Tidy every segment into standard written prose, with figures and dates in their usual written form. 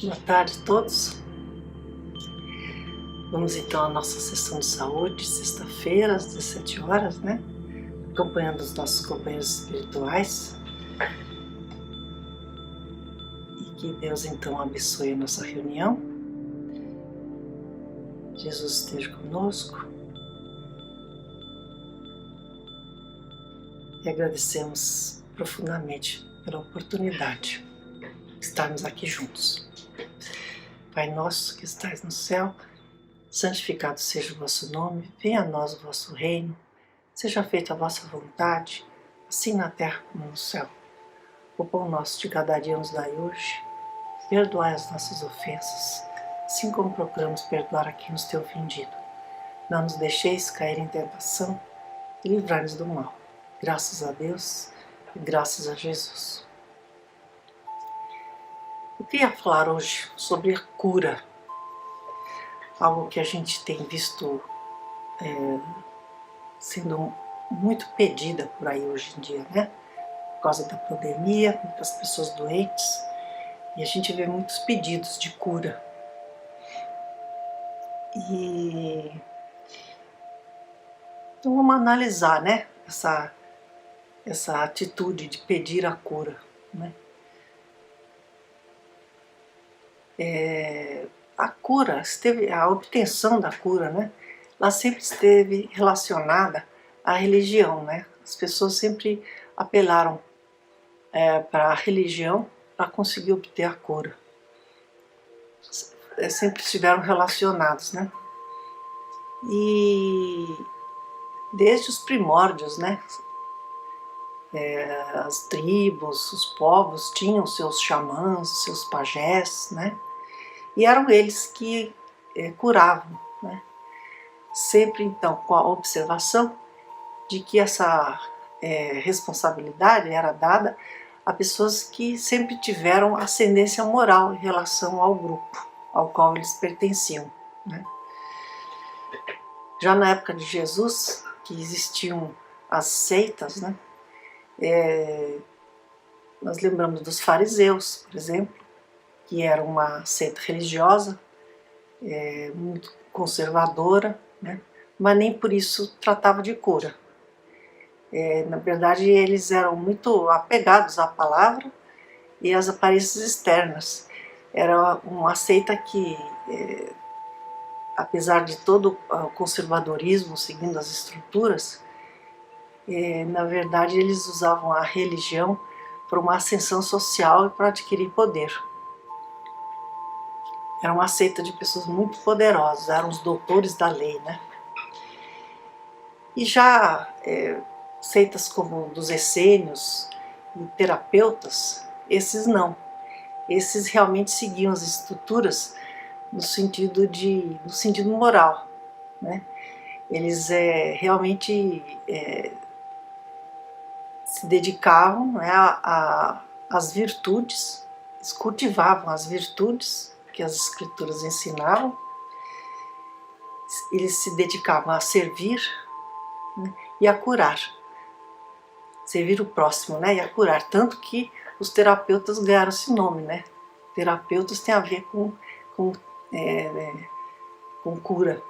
Boa tarde a todos. Vamos então à nossa sessão de saúde, sexta-feira, às 17 horas, né? Acompanhando os nossos companheiros espirituais. E que Deus então abençoe a nossa reunião. Jesus esteja conosco. E agradecemos profundamente pela oportunidade de estarmos aqui juntos. Pai nosso que estais no céu, santificado seja o vosso nome, venha a nós o vosso reino, seja feita a vossa vontade, assim na terra como no céu. O pão nosso de cada dia nos dai hoje, perdoai as nossas ofensas, assim como procuramos perdoar a quem nos tem ofendido. Não nos deixeis cair em tentação e livrai-nos do mal. Graças a Deus e graças a Jesus. Eu queria falar hoje sobre cura, algo que a gente tem visto sendo muito pedida por aí hoje em dia, né? Por causa da pandemia, muitas pessoas doentes, e a gente vê muitos pedidos de cura. Então vamos analisar, né, essa atitude de pedir a cura, né? A cura, a obtenção da cura, né, ela sempre esteve relacionada à religião, né? As pessoas sempre apelaram para a religião para conseguir obter a cura. Sempre estiveram relacionados, né? E desde os primórdios, né? As tribos, os povos tinham seus xamãs, seus pajés, né? E eram eles que curavam, né? Sempre então com a observação de que essa responsabilidade era dada a pessoas que sempre tiveram ascendência moral em relação ao grupo ao qual eles pertenciam, né? Já na época de Jesus, que existiam as seitas, né? Nós lembramos dos fariseus, por exemplo, que era uma seita religiosa, muito conservadora, né? Mas nem por isso tratava de cura. Na verdade, eles eram muito apegados à palavra e às aparências externas. Era uma seita que, apesar de todo o conservadorismo, seguindo as estruturas, na verdade eles usavam a religião para uma ascensão social e para adquirir poder. Era uma seita de pessoas muito poderosas, eram os doutores da lei, né? E já seitas como dos essênios e terapeutas, esses não. Esses realmente seguiam as estruturas no sentido moral, né? Eles realmente se dedicavam, né, às virtudes, eles cultivavam as virtudes que as escrituras ensinavam, eles se dedicavam a servir, né, e a curar, servir o próximo, né, e a curar, tanto que os terapeutas ganharam esse nome, né? Terapeutas tem a ver com cura.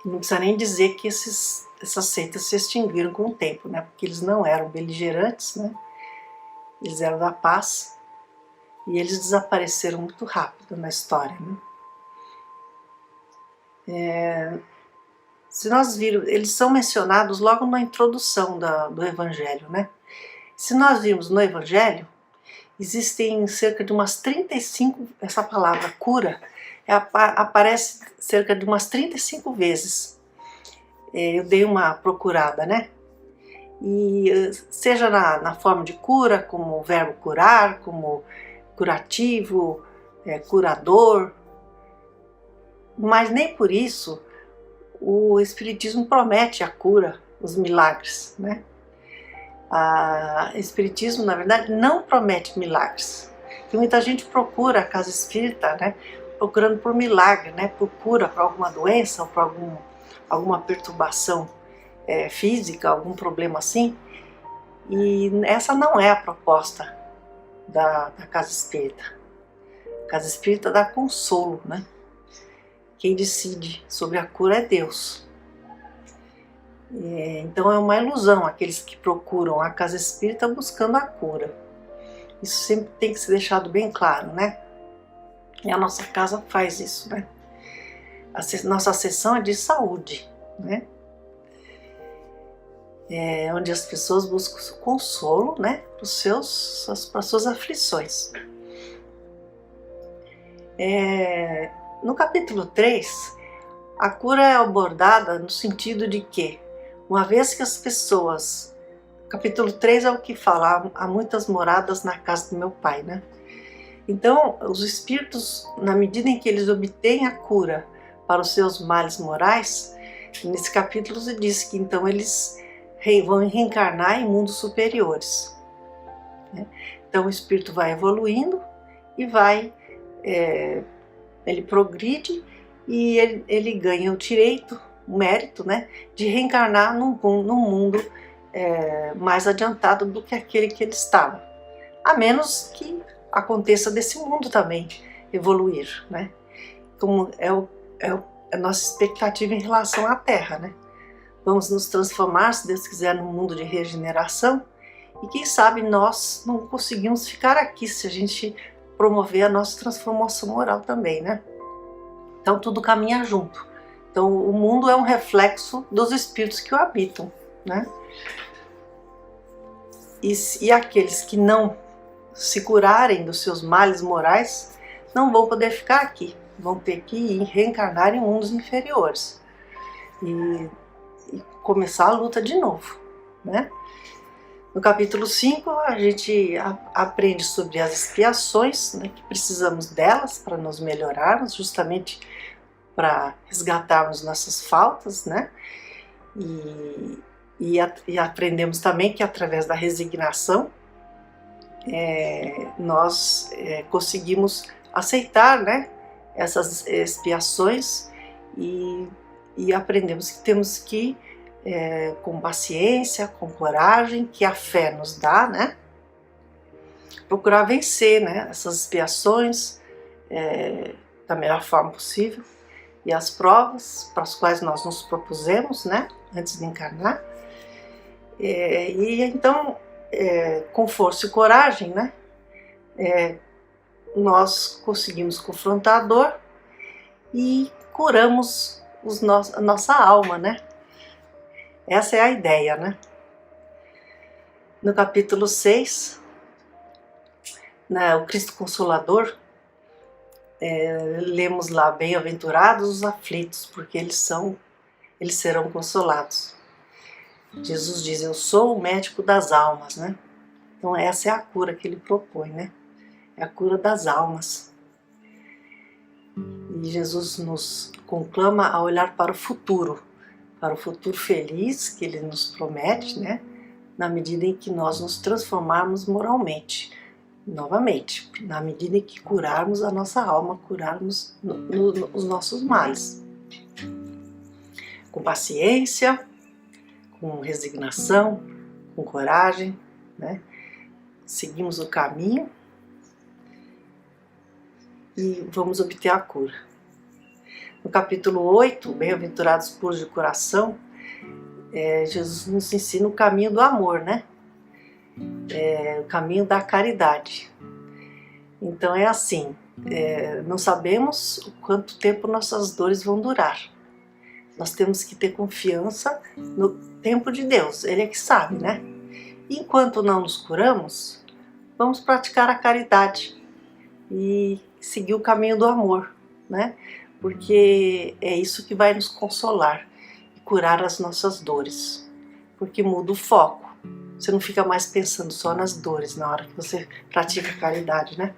Não precisa nem dizer que essas seitas se extinguiram com o tempo, né? Porque eles não eram beligerantes, né? Eles eram da paz e eles desapareceram muito rápido na história, né? Se nós virmos, eles são mencionados logo na introdução do Evangelho, né? Se nós virmos no Evangelho, existem cerca de umas 35, essa palavra cura, aparece cerca de umas 35 vezes. Eu dei uma procurada, né? E seja na forma de cura, como o verbo curar, como curativo, curador, mas nem por isso o Espiritismo promete a cura, os milagres, né? O Espiritismo, na verdade, não promete milagres. Porque muita gente procura a casa espírita, né, procurando por milagre, né, por cura para alguma doença ou para alguma perturbação física, algum problema assim. E essa não é a proposta da casa espírita. A casa espírita dá consolo, né? Quem decide sobre a cura é Deus. Então é uma ilusão aqueles que procuram a casa espírita buscando a cura. Isso sempre tem que ser deixado bem claro, né? E a nossa casa faz isso, né? Nossa sessão é de saúde, né? Onde as pessoas buscam consolo, né? Para suas aflições. No capítulo 3, a cura é abordada no sentido de que, uma vez que as pessoas... Capítulo 3 é o que fala, há muitas moradas na casa do meu pai, né? Então, os espíritos, na medida em que eles obtêm a cura para os seus males morais, nesse capítulo se diz que então eles vão reencarnar em mundos superiores, né? Então o espírito vai evoluindo e ele progride e ele ganha o direito, o mérito, né, de reencarnar num mundo mais adiantado do que aquele que ele estava, a menos que aconteça desse mundo também evoluir, né? Como é a nossa expectativa em relação à Terra, né? Vamos nos transformar, se Deus quiser, num mundo de regeneração, e quem sabe nós não conseguimos ficar aqui se a gente promover a nossa transformação moral também, né? Então tudo caminha junto. Então o mundo é um reflexo dos espíritos que o habitam, né? E aqueles que não se curarem dos seus males morais não vão poder ficar aqui, vão ter que reencarnar em mundos inferiores e começar a luta de novo, né? No capítulo 5 a gente aprende sobre as expiações, né, que precisamos delas para nos melhorarmos, justamente para resgatarmos nossas faltas, né? E aprendemos também que através da resignação nós conseguimos aceitar, né, essas expiações e aprendemos que temos que, com paciência, com coragem, que a fé nos dá, né, procurar vencer, né, essas expiações da melhor forma possível, e as provas para as quais nós nos propusemos, né, antes de encarnar. E então, com força e coragem, né, nós conseguimos confrontar a dor e curamos a nossa alma, né? Essa é a ideia, né? No capítulo 6, né, o Cristo Consolador, lemos lá: bem-aventurados os aflitos, porque eles serão consolados. Jesus diz: eu sou o médico das almas, né? Então essa é a cura que ele propõe, né? É a cura das almas. E Jesus nos conclama a olhar para o futuro feliz que ele nos promete, né? Na medida em que nós nos transformarmos moralmente, novamente, na medida em que curarmos a nossa alma, curarmos os nossos males. Com paciência, com resignação, com coragem, né? Seguimos o caminho e vamos obter a cura. No capítulo 8, bem-aventurados puros de coração, Jesus nos ensina o caminho do amor, né? O caminho da caridade. Então é assim, não sabemos quanto tempo nossas dores vão durar. Nós temos que ter confiança no tempo de Deus, Ele é que sabe, né? Enquanto não nos curamos, vamos praticar a caridade e seguir o caminho do amor, né? Porque é isso que vai nos consolar e curar as nossas dores, porque muda o foco. Você não fica mais pensando só nas dores na hora que você pratica a caridade, né?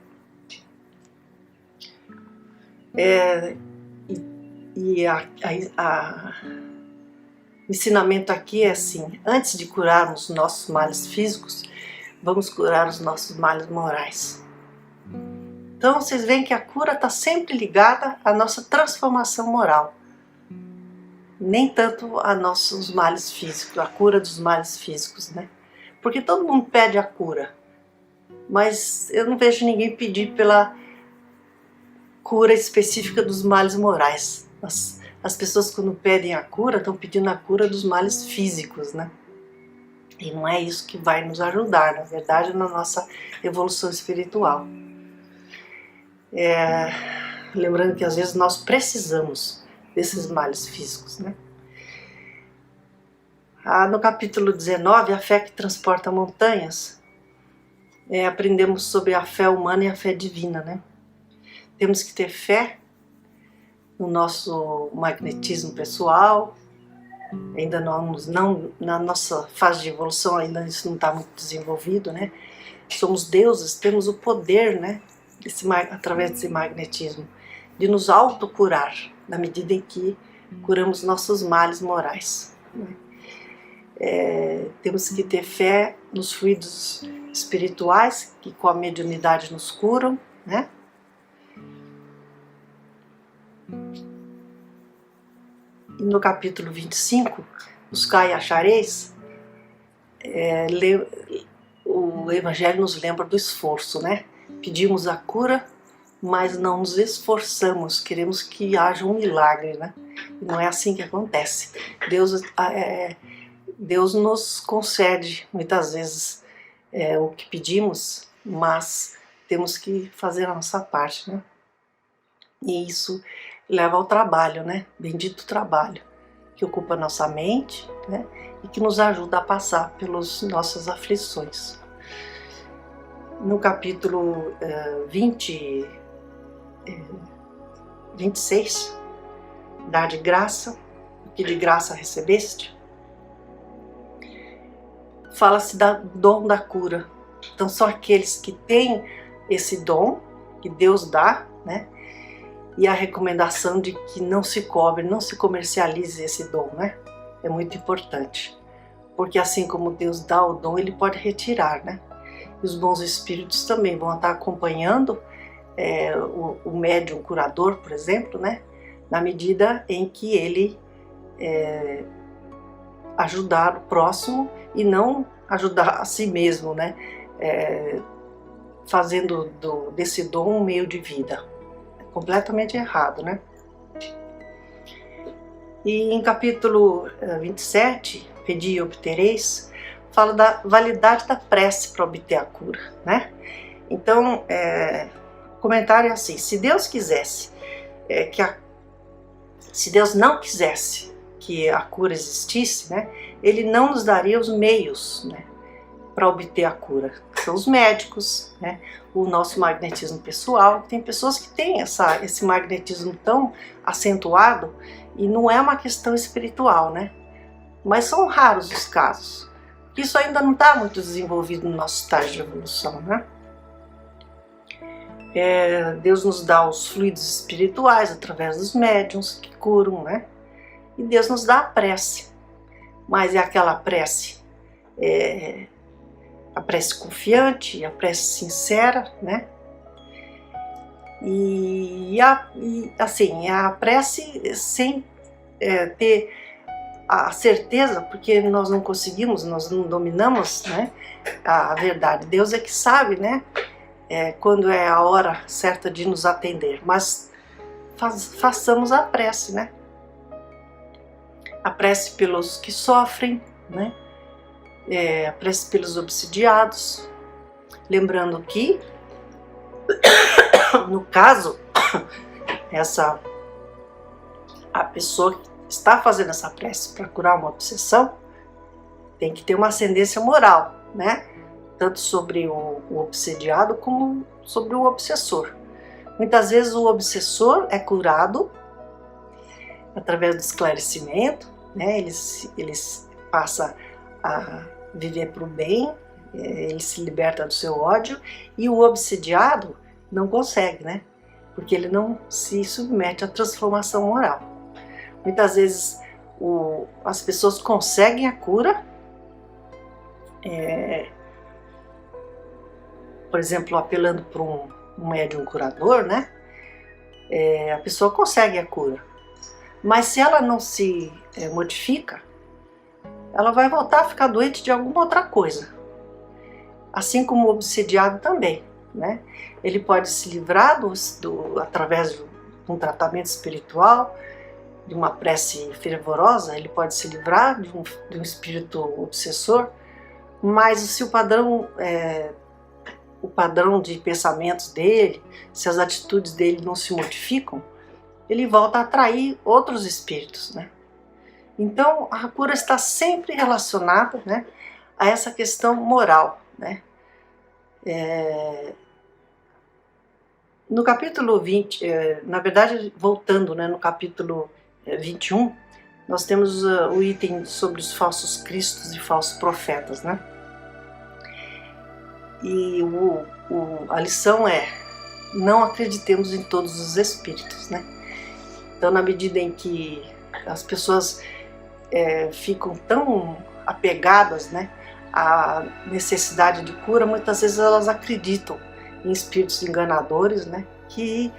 O ensinamento aqui é assim: antes de curarmos os nossos males físicos, vamos curar os nossos males morais. Então vocês veem que a cura está sempre ligada à nossa transformação moral, nem tanto a nossos males físicos, a cura dos males físicos, né? Porque todo mundo pede a cura, mas eu não vejo ninguém pedir cura específica dos males morais. As pessoas, quando pedem a cura, estão pedindo a cura dos males físicos, né? E não é isso que vai nos ajudar, na verdade, na nossa evolução espiritual. Lembrando que às vezes nós precisamos desses males físicos, né? No capítulo 19, a fé que transporta montanhas, aprendemos sobre a fé humana e a fé divina, né? Temos que ter fé no nosso magnetismo pessoal. Ainda não na nossa fase de evolução ainda isso não está muito desenvolvido, né? Somos deuses, temos o poder, né? Através desse magnetismo, de nos autocurar, na medida em que curamos nossos males morais, né? Temos que ter fé nos fluidos espirituais que com a mediunidade nos curam, né? E no capítulo 25, buscai e achareis, o Evangelho nos lembra do esforço, né? Pedimos a cura, mas não nos esforçamos, queremos que haja um milagre, né? E não é assim que acontece. Deus nos concede muitas vezes o que pedimos, mas temos que fazer a nossa parte, né? E isso leva ao trabalho, né? Bendito trabalho, que ocupa nossa mente, né? E que nos ajuda a passar pelas nossas aflições. No capítulo 26, dar de graça, o que de graça recebeste, fala-se do dom da cura. Então são aqueles que têm esse dom que Deus dá, né? E a recomendação de que não se cobre, não se comercialize esse dom, né? É muito importante, porque assim como Deus dá o dom, Ele pode retirar, né? E os bons espíritos também vão estar acompanhando o médium curador, por exemplo, né? Na medida em que ele ajudar o próximo e não ajudar a si mesmo, né? Fazendo desse dom um meio de vida. É completamente errado, né? E em capítulo 27, Pedi e obtereis, fala da validade da prece para obter a cura, né? Então, o comentário é assim: se Deus quisesse se Deus não quisesse que a cura existisse, né, Ele não nos daria os meios, né, para obter a cura. São os médicos, né, o nosso magnetismo pessoal. Tem pessoas que têm esse magnetismo tão acentuado e não é uma questão espiritual, né? Mas são raros os casos. Isso ainda não está muito desenvolvido no nosso estágio de evolução, né? Deus nos dá os fluidos espirituais através dos médiuns que curam, né? E Deus nos dá a prece. Mas é aquela prece, a prece confiante, a prece sincera, né? E assim, a prece sem ter a certeza, porque nós não conseguimos, nós não dominamos, né, a verdade. Deus é que sabe, né, quando é a hora certa de nos atender. Mas façamos a prece, né? A prece pelos que sofrem, né? A prece pelos obsidiados. Lembrando que, no caso, a pessoa que está fazendo essa prece para curar uma obsessão tem que ter uma ascendência moral, né? Tanto sobre o obsediado como sobre o obsessor. Muitas vezes o obsessor é curado através do esclarecimento, né? Ele passa a viver para o bem, ele se liberta do seu ódio, e o obsediado não consegue, né? Porque ele não se submete à transformação moral. Muitas vezes as pessoas conseguem a cura, por exemplo, apelando para um médium curador, né? A pessoa consegue a cura, mas se ela não se modifica, ela vai voltar a ficar doente de alguma outra coisa, assim como o obsidiado também. né? Ele pode se livrar através de um tratamento espiritual, de uma prece fervorosa, ele pode se livrar de um espírito obsessor, mas se o padrão de pensamentos dele, se as atitudes dele não se modificam, ele volta a atrair outros espíritos, né? Então a cura está sempre relacionada, né, a essa questão moral, né? No capítulo 20, na verdade, voltando, né, no capítulo 21, nós temos o item sobre os falsos cristos e falsos profetas, né? E a lição é: não acreditemos em todos os espíritos, né? Então, na medida em que as pessoas ficam tão apegadas, né, à necessidade de cura, muitas vezes elas acreditam em espíritos enganadores, né, que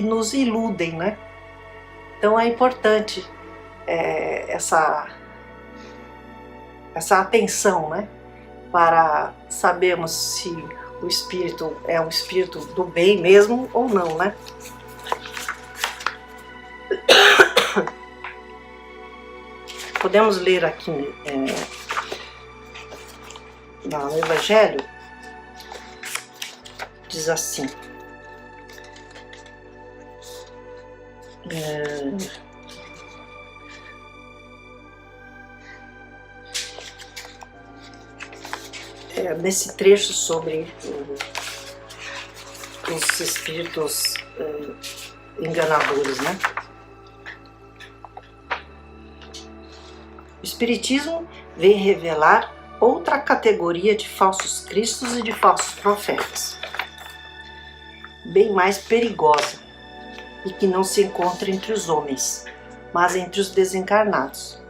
nos iludem, né? Então é importante essa atenção, né, para sabermos se o espírito é um espírito do bem mesmo ou não, né? Podemos ler aqui no Evangelho, diz assim: nesse trecho sobre os espíritos enganadores, né? O Espiritismo vem revelar outra categoria de falsos cristos e de falsos profetas, bem mais perigosa, e que não se encontra entre os homens, mas entre os desencarnados.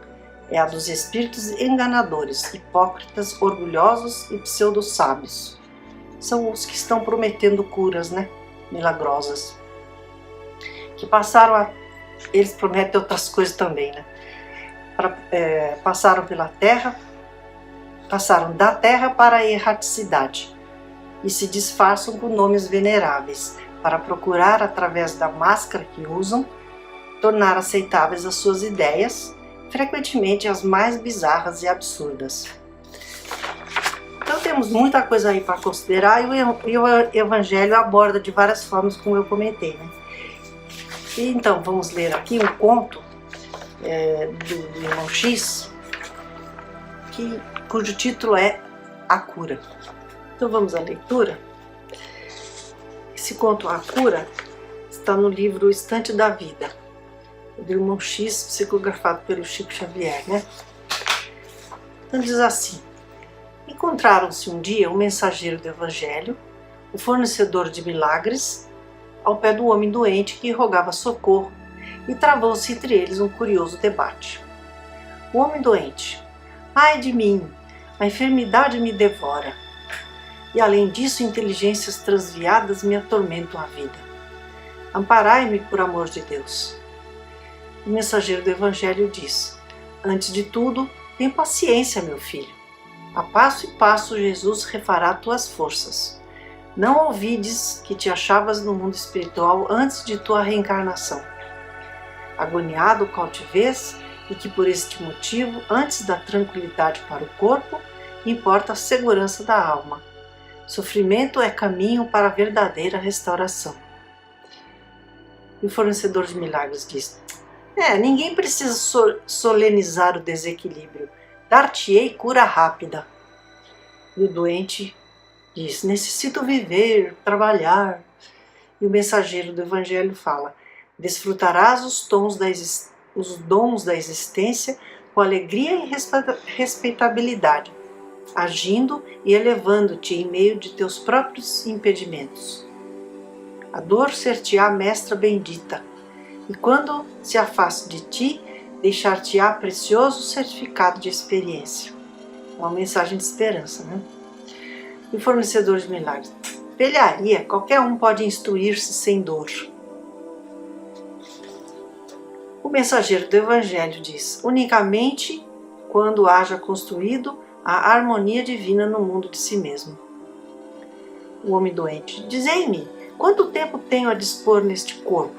É a dos espíritos enganadores, hipócritas, orgulhosos e pseudo-sábios. São os que estão prometendo curas, né, milagrosas. Eles prometem outras coisas também, né? Passaram pela terra, passaram da terra para a erraticidade e se disfarçam com nomes veneráveis para procurar, através da máscara que usam, tornar aceitáveis as suas ideias, frequentemente as mais bizarras e absurdas. Então temos muita coisa aí para considerar, e o Evangelho aborda de várias formas, como eu comentei, né? E então vamos ler aqui um conto do irmão X, cujo título é A Cura. Então vamos à leitura. Esse conto A Cura está no livro Estante da Vida, do irmão X, psicografado pelo Chico Xavier, né? Então diz assim: encontraram-se um dia um mensageiro do Evangelho, o fornecedor de milagres, ao pé do homem doente que rogava socorro, e travou-se entre eles um curioso debate. O homem doente: ai de mim, a enfermidade me devora, e além disso inteligências transviadas me atormentam a vida. Amparai-me por amor de Deus. O mensageiro do Evangelho diz: antes de tudo, tem paciência, meu filho. A passo e passo Jesus refará tuas forças. Não ouvides que te achavas no mundo espiritual antes de tua reencarnação. Agoniado qual te vês, e que por este motivo, antes da tranquilidade para o corpo, importa a segurança da alma. Sofrimento é caminho para a verdadeira restauração. E o fornecedor de milagres diz: ninguém precisa solenizar o desequilíbrio. Dar-te-ei cura rápida. E o doente diz: necessito viver, trabalhar. E o mensageiro do Evangelho fala: desfrutarás os dons da existência com alegria e respeitabilidade, agindo e elevando-te em meio de teus próprios impedimentos. A dor ser-te-á mestra bendita, e quando se afaste de ti, deixar-te-á precioso certificado de experiência. Uma mensagem de esperança, né? E o fornecedor de milagres: velharia, qualquer um pode instruir-se sem dor. O mensageiro do Evangelho diz: unicamente quando haja construído a harmonia divina no mundo de si mesmo. o homem doente: dizei-me, quanto tempo tenho a dispor neste corpo?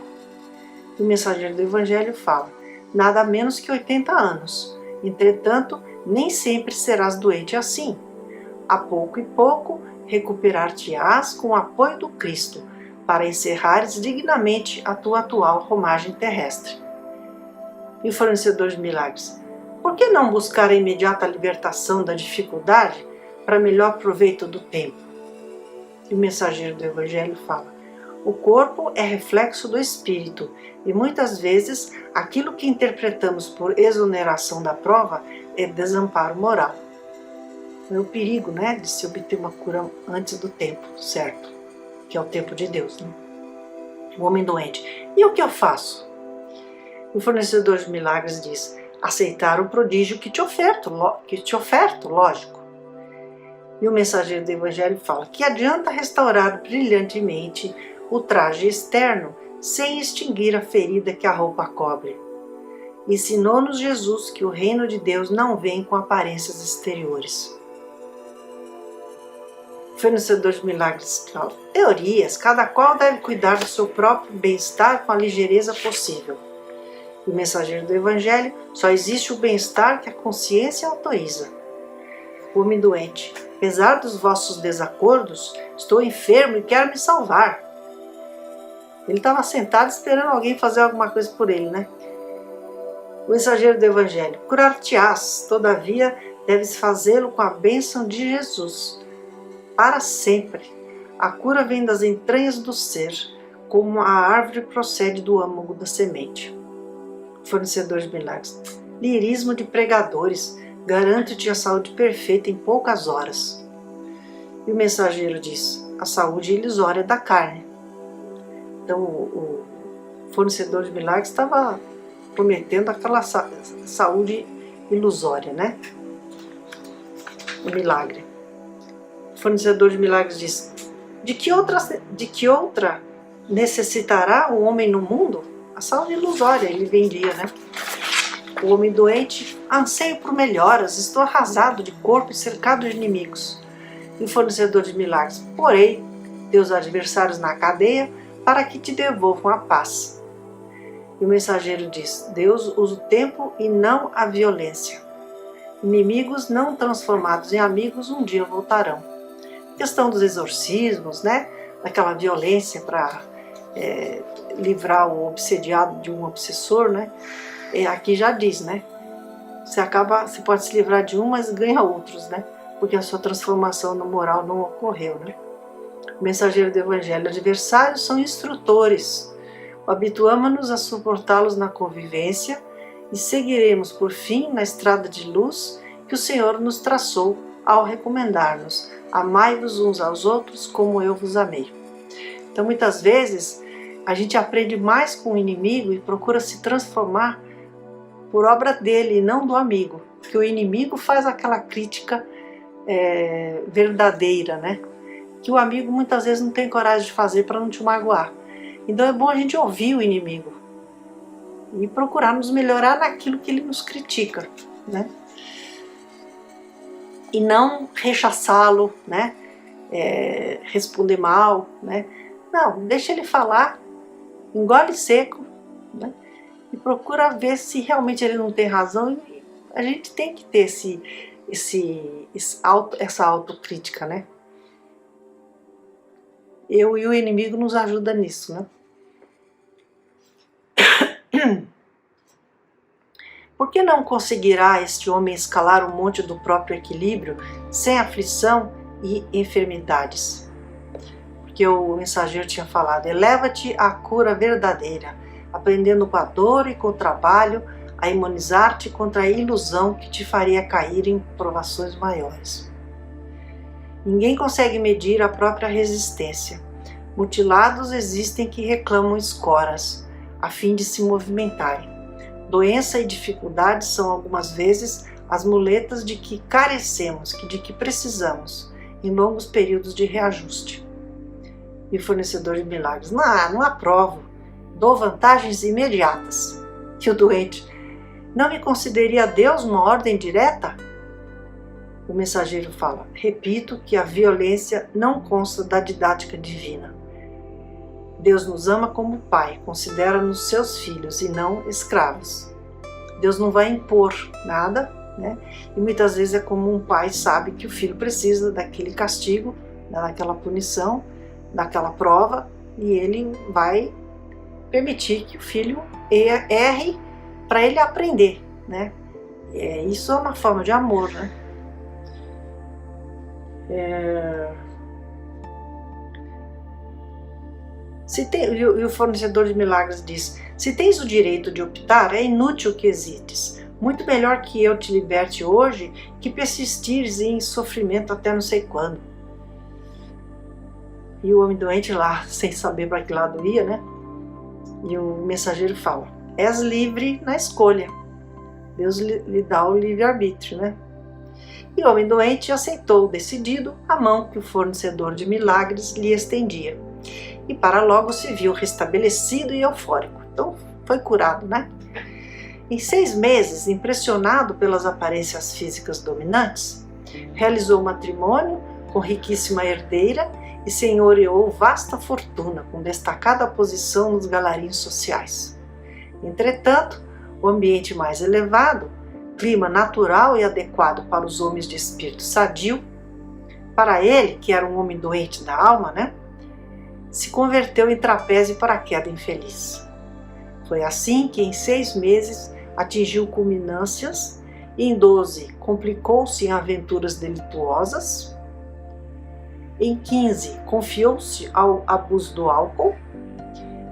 E o mensageiro do Evangelho fala: nada menos que 80 anos. Entretanto, nem sempre serás doente assim. A pouco e pouco recuperar-te-ás com o apoio do Cristo, para encerrares dignamente a tua atual romagem terrestre. E o fornecedor de milagres: por que não buscar a imediata libertação da dificuldade para melhor proveito do tempo? E o mensageiro do Evangelho fala: o corpo é reflexo do espírito, e muitas vezes aquilo que interpretamos por exoneração da prova é desamparo moral. É o perigo, né, de se obter uma cura antes do tempo certo, que é o tempo de Deus, né? O homem doente: e o que eu faço? O fornecedor de milagres diz: aceitar o prodígio que te oferto, lógico. E o mensageiro do Evangelho fala: que adianta restaurar brilhantemente o traje externo sem extinguir a ferida que a roupa cobre. Ensinou-nos Jesus que o reino de Deus não vem com aparências exteriores. O fornecedor de milagres fala: teorias, cada qual deve cuidar do seu próprio bem-estar com a ligeireza possível. E o mensageiro do Evangelho: só existe o bem-estar que a consciência autoriza. O homem doente: apesar dos vossos desacordos, estou enfermo e quero me salvar. Ele estava sentado esperando alguém fazer alguma coisa por ele, né? O mensageiro do Evangelho: curar-te-ás, todavia deves fazê-lo com a bênção de Jesus, para sempre. A cura vem das entranhas do ser, como a árvore procede do âmago da semente. Fornecedor de milagres: lirismo de pregadores, garanto-te a saúde perfeita em poucas horas. E o mensageiro diz: a saúde ilusória da carne. Então o fornecedor de milagres estava prometendo aquela saúde ilusória, né? O milagre. O fornecedor de milagres diz: de que outra necessitará o homem no mundo? A saúde ilusória ele vendia, né? O homem doente: anseio por melhoras, estou arrasado de corpo e cercado de inimigos. E o fornecedor de milagres: porém, teus adversários na cadeia, para que te devolvam a paz. E o mensageiro diz: Deus usa o tempo e não a violência. Inimigos não transformados em amigos um dia voltarão. Questão dos exorcismos, né? Daquela violência para livrar o obsediado de um obsessor, né? Aqui já diz, né? Você pode se livrar de um, mas ganha outros, né? Porque a sua transformação no moral não ocorreu, né? O mensageiro do Evangelho: adversários são instrutores. Habituamo-nos a suportá-los na convivência e seguiremos, por fim, na estrada de luz que o Senhor nos traçou ao recomendar-nos: amai-vos uns aos outros como eu vos amei. Então, muitas vezes, a gente aprende mais com o inimigo e procura se transformar por obra dele e não do amigo, porque o inimigo faz aquela crítica verdadeira, né? Que o amigo muitas vezes não tem coragem de fazer para não te magoar. Então é bom a gente ouvir o inimigo e procurar nos melhorar naquilo que ele nos critica, né? E não rechaçá-lo, né? Responder mal, né? Não, deixa ele falar, engole seco, né? E procura ver se realmente ele não tem razão. E a gente tem que ter essa autocrítica, né? Eu e o inimigo nos ajuda nisso, né? Por que não conseguirá este homem escalar o monte do próprio equilíbrio sem aflição e enfermidades? Porque o mensageiro tinha falado: eleva-te à cura verdadeira, aprendendo com a dor e com o trabalho a imunizar-te contra a ilusão que te faria cair em provações maiores. Ninguém consegue medir a própria resistência. Mutilados existem que reclamam escoras, a fim de se movimentarem. Doença e dificuldade são algumas vezes as muletas de que carecemos, de que precisamos, em longos períodos de reajuste. E o fornecedor de milagres: não aprovo, dou vantagens imediatas. E o doente: não me consideraria Deus uma ordem direta? O mensageiro fala: repito que a violência não consta da didática divina. Deus nos ama como Pai, considera-nos seus filhos e não escravos. Deus não vai impor nada, né? E muitas vezes é como um pai sabe que o filho precisa daquele castigo, daquela punição, daquela prova, e ele vai permitir que o filho erre para ele aprender, né? Isso é uma forma de amor, né? E o fornecedor de milagres diz: se tens o direito de optar, é inútil que hesites. Muito melhor que eu te liberte hoje que persistires em sofrimento até não sei quando. E o homem doente lá, sem saber para que lado ia, né? E o mensageiro fala: és livre na escolha. Deus lhe dá o livre-arbítrio, né? E o homem doente aceitou, decidido, a mão que o fornecedor de milagres lhe estendia. E para logo se viu restabelecido e eufórico. Então foi curado, né? Em 6 meses, impressionado pelas aparências físicas dominantes, realizou matrimônio com riquíssima herdeira e senhoreou vasta fortuna, com destacada posição nos galarins sociais. Entretanto, o ambiente mais elevado, clima natural e adequado para os homens de espírito sadio, para ele, que era um homem doente da alma, né, se converteu em trapézio para a queda infeliz. Foi assim que em 6 meses atingiu culminâncias, e em 12 complicou-se em aventuras delituosas, em 15 confiou-se ao abuso do álcool,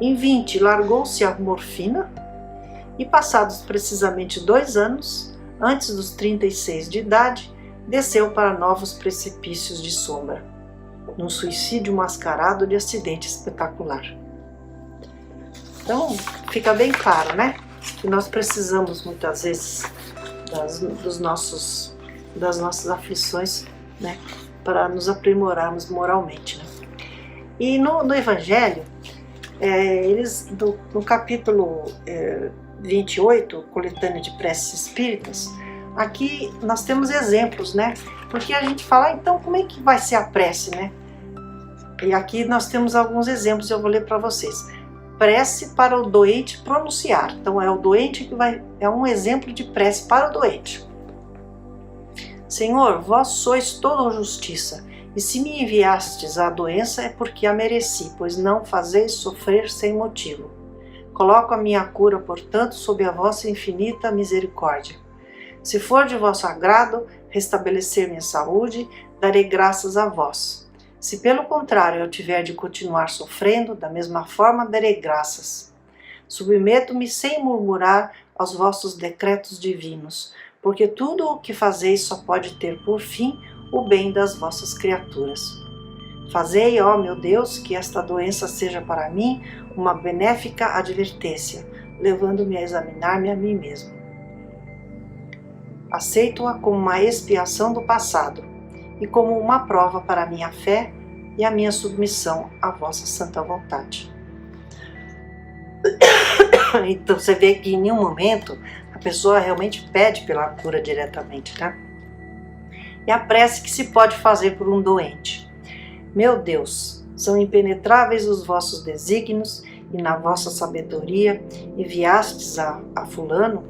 em 20 largou-se à morfina, e passados precisamente 2 anos, antes dos 36 de idade, desceu para novos precipícios de sombra, num suicídio mascarado de acidente espetacular. Então, fica bem claro, né? Que nós precisamos muitas vezes das nossas aflições, né? Para nos aprimorarmos moralmente, né? E no Evangelho, eles, no capítulo 28, coletânea de preces espíritas, aqui nós temos exemplos, né? Porque a gente fala, então como é que vai ser a prece, né? E aqui nós temos alguns exemplos, eu vou ler para vocês. Prece para o doente pronunciar. Então é o doente que é um exemplo de prece para o doente. Senhor, vós sois toda justiça, e se me enviastes a doença é porque a mereci, pois não fazeis sofrer sem motivo. Coloco a minha cura, portanto, sob a vossa infinita misericórdia. Se for de vosso agrado restabelecer minha saúde, darei graças a vós. Se pelo contrário eu tiver de continuar sofrendo, da mesma forma darei graças. Submeto-me sem murmurar aos vossos decretos divinos, porque tudo o que fazeis só pode ter por fim o bem das vossas criaturas. Fazei, ó meu Deus, que esta doença seja para mim uma benéfica advertência, levando-me a examinar-me a mim mesmo. Aceito-a como uma expiação do passado e como uma prova para a minha fé e a minha submissão à vossa santa vontade. Então você vê que em nenhum momento a pessoa realmente pede pela cura diretamente, né? E a prece que se pode fazer por um doente. Meu Deus, são impenetráveis os vossos desígnios e na vossa sabedoria enviastes a fulano,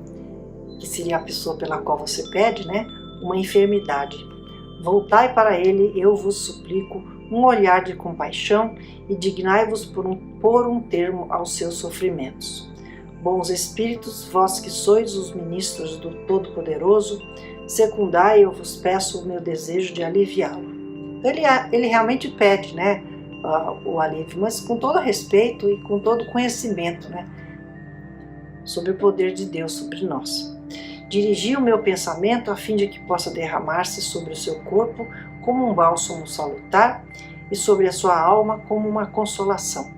que seria a pessoa pela qual você pede, né, uma enfermidade. Voltai para ele, eu vos suplico, um olhar de compaixão e dignai-vos por um termo aos seus sofrimentos. Bons espíritos, vós que sois os ministros do Todo-Poderoso, secundai, eu vos peço o meu desejo de aliviá-lo. Então ele realmente pede, né, o alívio, mas com todo respeito e com todo conhecimento, né, sobre o poder de Deus sobre nós. Dirigi o meu pensamento a fim de que possa derramar-se sobre o seu corpo como um bálsamo salutar e sobre a sua alma como uma consolação.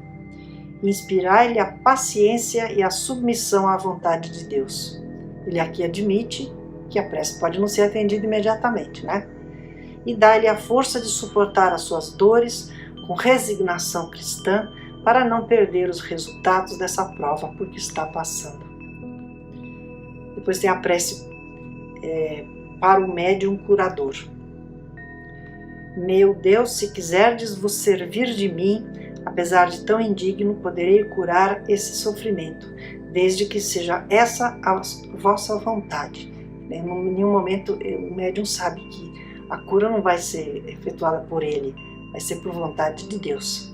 Inspirai-lhe a paciência e a submissão à vontade de Deus. Ele aqui admite que a prece pode não ser atendida imediatamente, né? E dá-lhe a força de suportar as suas dores com resignação cristã para não perder os resultados dessa prova por que está passando. Depois tem a prece para o médium curador. Meu Deus, se quiserdes vos servir de mim, apesar de tão indigno, poderei curar esse sofrimento, desde que seja essa a vossa vontade. Em nenhum momento o médium sabe que a cura não vai ser efetuada por ele, vai ser por vontade de Deus.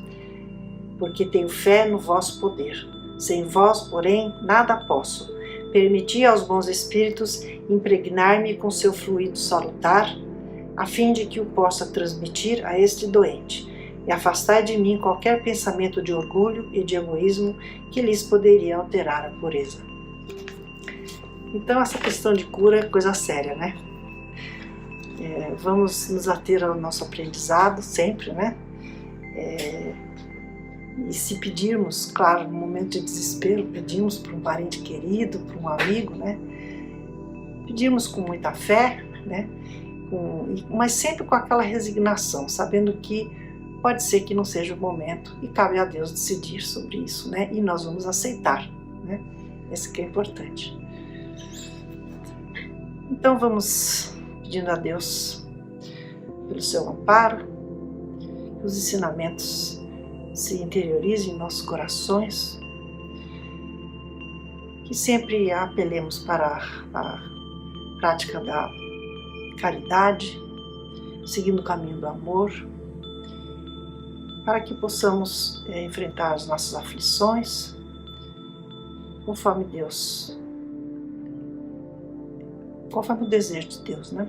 Porque tenho fé no vosso poder. Sem vós, porém, nada posso. Permiti aos bons espíritos impregnar-me com seu fluido salutar, a fim de que o possa transmitir a este doente, e afastar de mim qualquer pensamento de orgulho e de egoísmo que lhes poderia alterar a pureza. Então essa questão de cura é coisa séria, né? Vamos nos ater ao nosso aprendizado sempre, né? E se pedirmos, claro, no momento de desespero, pedimos para um parente querido, para um amigo, né? Pedimos com muita fé, né? Mas sempre com aquela resignação, sabendo que pode ser que não seja o momento e cabe a Deus decidir sobre isso, né? E nós vamos aceitar, né? Esse que é importante. Então vamos pedindo a Deus pelo seu amparo, que os ensinamentos se interiorizem em nossos corações, que sempre apelemos para a prática da caridade, seguindo o caminho do amor, para que possamos enfrentar as nossas aflições conforme Deus, conforme o desejo de Deus, né?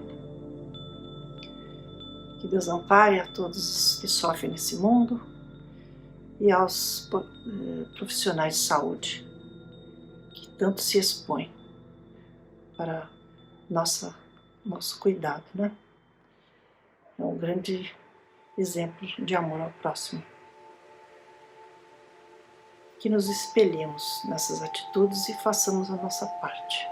Que Deus ampare a todos que sofrem nesse mundo e aos profissionais de saúde que tanto se expõem para nosso cuidado, né? É um grande exemplo de amor ao próximo. Que nos espelhemos nessas atitudes e façamos a nossa parte.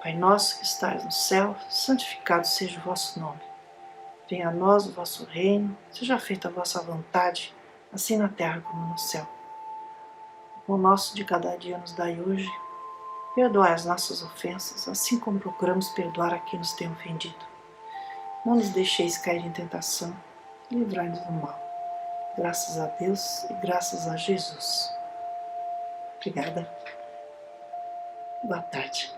Pai nosso que estais no céu, santificado seja o vosso nome. Venha a nós o vosso reino, seja feita a vossa vontade, assim na terra como no céu. O pão nosso de cada dia nos dai hoje. Perdoai as nossas ofensas, assim como procuramos perdoar a quem nos tem ofendido. Não nos deixeis cair em tentação, e livrai-nos do mal. Graças a Deus e graças a Jesus. Obrigada. Boa tarde.